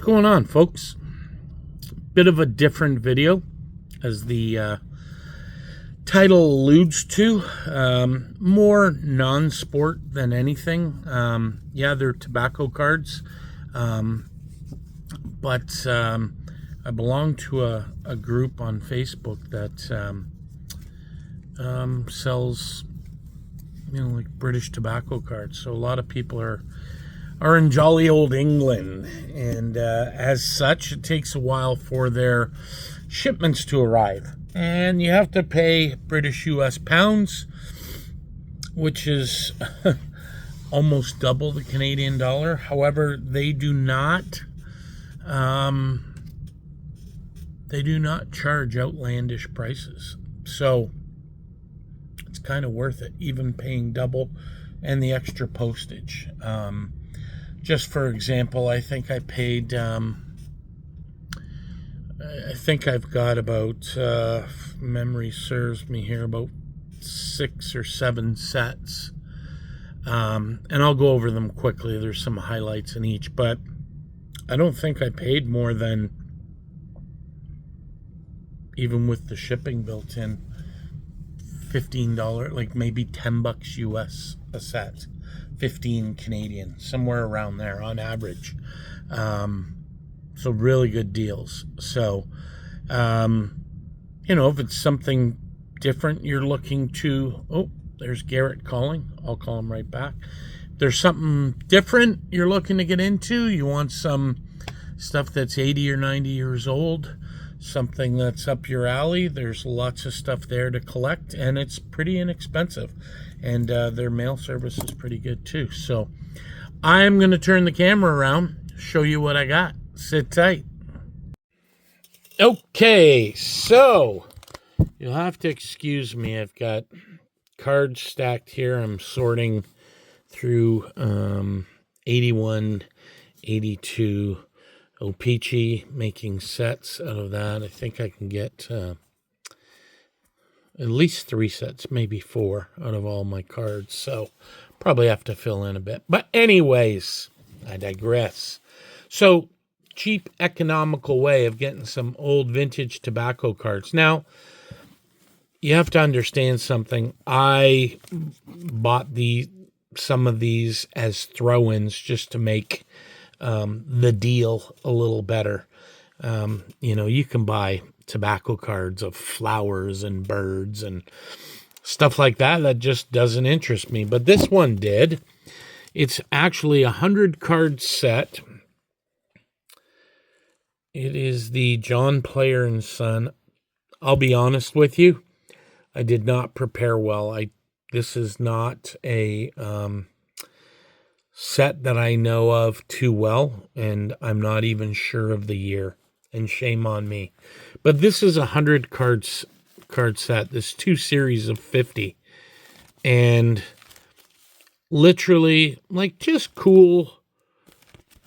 What's going on, folks? Bit of a different video, as the title alludes to. More non-sport than anything. Yeah, they're tobacco cards, but I belong to a group on Facebook that sells, like British tobacco cards. So a lot of people are in jolly old England, and as such, it takes a while for their shipments to arrive, and you have to pay British US pounds, which is almost double the Canadian dollar. However, they do not charge outlandish prices, so it's kind of worth it, even paying double and the extra postage. Just for example, I think I paid, I think I've got about, memory serves me here, about 6 or 7 sets. And I'll go over them quickly. There's some highlights in each, but I don't think I paid more than, even with the shipping built in, $15, like maybe $10 US a set. 15 Canadian, somewhere around there on average. So really good deals. So, if it's something different you're looking to, there's Garrett calling. I'll call him right back. If there's something different you're looking to get into, you want some stuff that's 80 or 90 years old, something that's up your alley, there's lots of stuff there to collect, and it's pretty inexpensive. And their mail service is pretty good too. So I'm going to turn the camera around, show you what I got. Sit tight. Okay, so you'll have to excuse me. I've got cards stacked here. I'm sorting through 81, 82 O-Pee-Chee, making sets out of that. I think I can get at least 3 sets, maybe 4 out of all my cards. So probably have to fill in a bit. But anyways, I digress. So cheap, economical way of getting some old vintage tobacco cards. Now, you have to understand something. I bought some of these as throw-ins just to make the deal a little better. You can buy tobacco cards of flowers and birds and stuff like that just doesn't interest me, but this one did. It's actually 100 card set. It is the John Player and Son. I'll be honest with you, I did not prepare well. This is not a set that I know of too well, and I'm not even sure of the year, and shame on me. But this is 100 card set. This 2 series of 50. And literally, just cool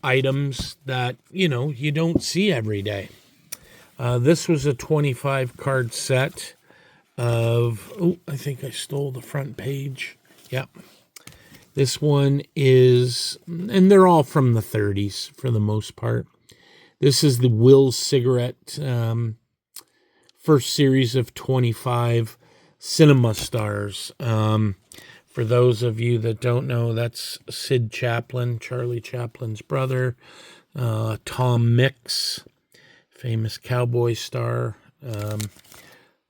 items that, you don't see every day. This was a 25 card set of, I think I stole the front page. Yep. This one is, and they're all from the 30s for the most part. This is the Will Cigarette first series of 25 Cinema Stars. For those of you that don't know, that's Sid Chaplin, Charlie Chaplin's brother. Tom Mix, famous cowboy star.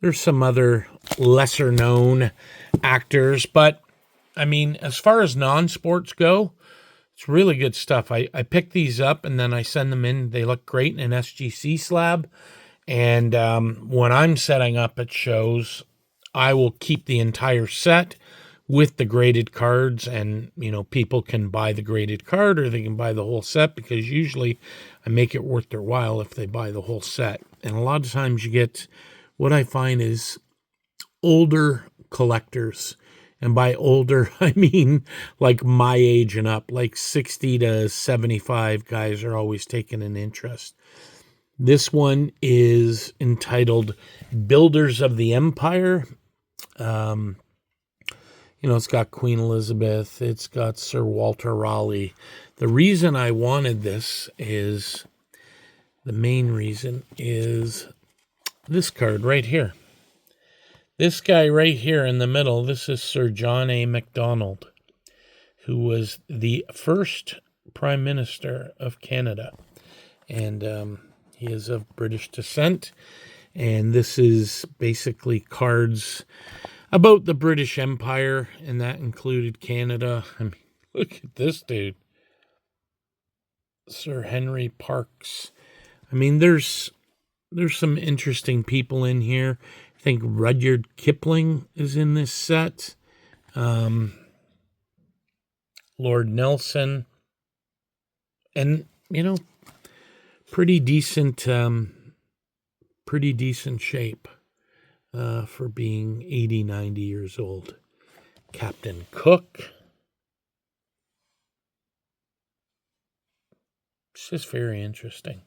There's some other lesser known actors, but as far as non-sports go, it's really good stuff. I pick these up and then I send them in. They look great in an SGC slab. And when I'm setting up at shows, I will keep the entire set with the graded cards. And, people can buy the graded card or they can buy the whole set, because usually I make it worth their while if they buy the whole set. And a lot of times you get, what I find is older collectors. And by older, I mean like my age and up, like 60 to 75 guys are always taking an interest. This one is entitled Builders of the Empire. It's got Queen Elizabeth. It's got Sir Walter Raleigh. The reason I wanted this is the main reason is this card right here. This guy right here in the middle, this is Sir John A. Macdonald, who was the first Prime Minister of Canada. And he is of British descent. And this is basically cards about the British Empire, and that included Canada. I mean, look at this dude. Sir Henry Parkes. I mean, there's some interesting people in here. I think Rudyard Kipling is in this set. Lord Nelson. And, you know, pretty decent shape for being 80, 90 years old. Captain Cook. It's just very interesting.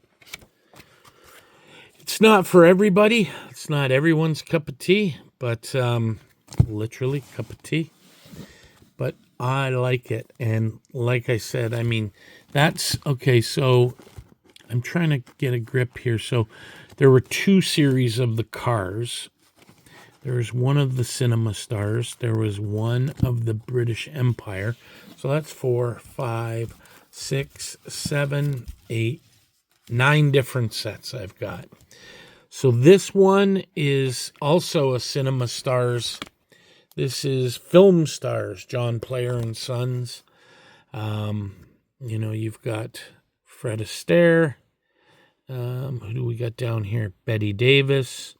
It's not for everybody. It's not everyone's cup of tea, but literally cup of tea. But I like it. And like I said, I mean, that's okay. So I'm trying to get a grip here. So there were two series of the cars. There was one of the Cinema Stars. There was one of the British Empire. So that's 4, 5, 6, 7, 8, 9 different sets I've got. So this one is also a Cinema Stars. This is Film Stars, John Player and Sons. You know, you've got Fred Astaire. Who do we got down here? Betty Davis,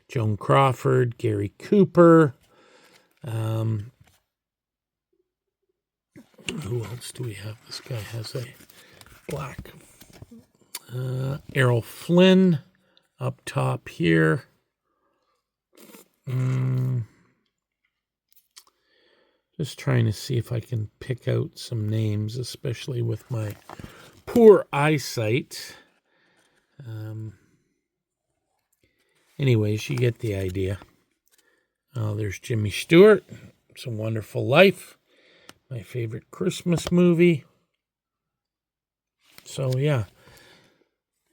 Joan Crawford, Gary Cooper. Who else do we have? This guy has a black. Errol Flynn up top here. Just trying to see if I can pick out some names, especially with my poor eyesight. Anyways, you get the idea. Oh, there's Jimmy Stewart. It's a Wonderful Life. My favorite Christmas movie. So, yeah.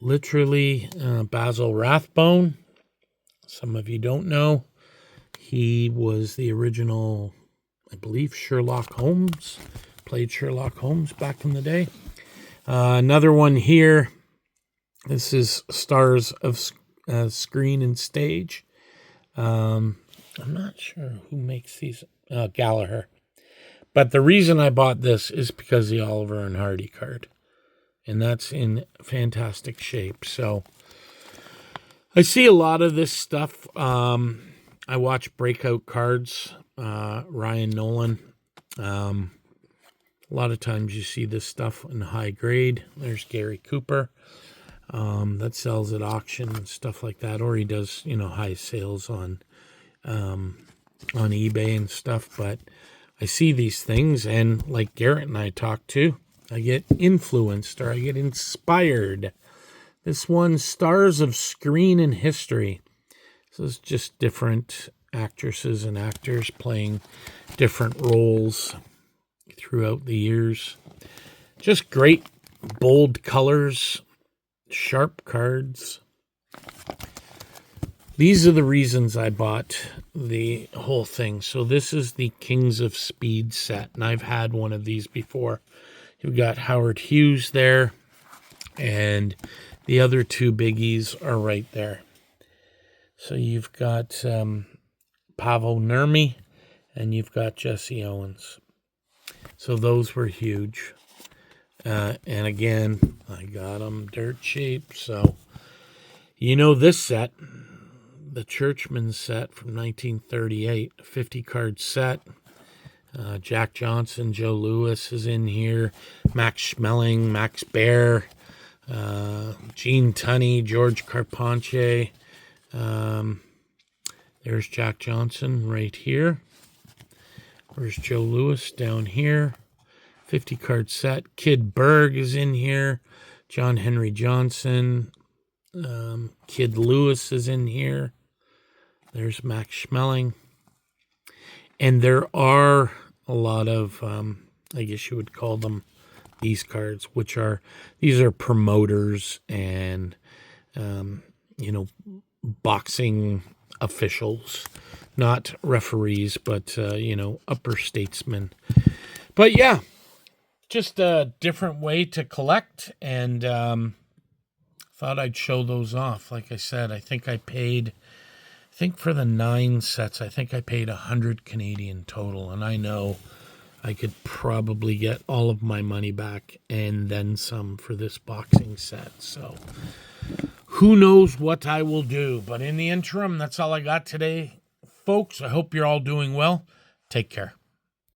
Literally, Basil Rathbone. Some of you don't know. He was the original, I believe, Sherlock Holmes. Played Sherlock Holmes back in the day. Another one here. This is Stars of Screen and Stage. I'm not sure who makes these. Gallagher. But the reason I bought this is because of the Oliver and Hardy card. And that's in fantastic shape. So I see a lot of this stuff. I watch Breakout Cards, Ryan Nolan. A lot of times you see this stuff in high grade. There's Gary Cooper. That sells at auction and stuff like that, or he does, you know, high sales on eBay and stuff. But I see these things, and like Garrett and I talked to, I get influenced or I get inspired. This one, Stars of Screen and History. So it's just different actresses and actors playing different roles throughout the years. Just great, bold colors. Sharp cards. These are the reasons I bought the whole thing. So this is the Kings of Speed set, and I've had one of these before. You've got Howard Hughes there, and the other two biggies are right there. So you've got Paavo Nurmi, and you've got Jesse Owens. So those were huge. And again, I got them dirt cheap. So, you know this set, the Churchman set from 1938, a 50-card set. Jack Johnson, Joe Louis is in here. Max Schmeling, Max Baer, Gene Tunney, George Carpentier. There's Jack Johnson right here. Where's Joe Louis down here? 50-card set. Kid Berg is in here. John Henry Johnson. Kid Lewis is in here. There's Max Schmeling. And there are a lot of, I guess you would call them these cards, these are promoters and, boxing officials, not referees, but, upper statesmen. But yeah, just a different way to collect, and thought I'd show those off. Like I said, I think for the 9 sets, I think I paid 100 Canadian total, and I know I could probably get all of my money back and then some for this boxing set. So who knows what I will do. But in the interim, that's all I got today. Folks, I hope you're all doing well. Take care.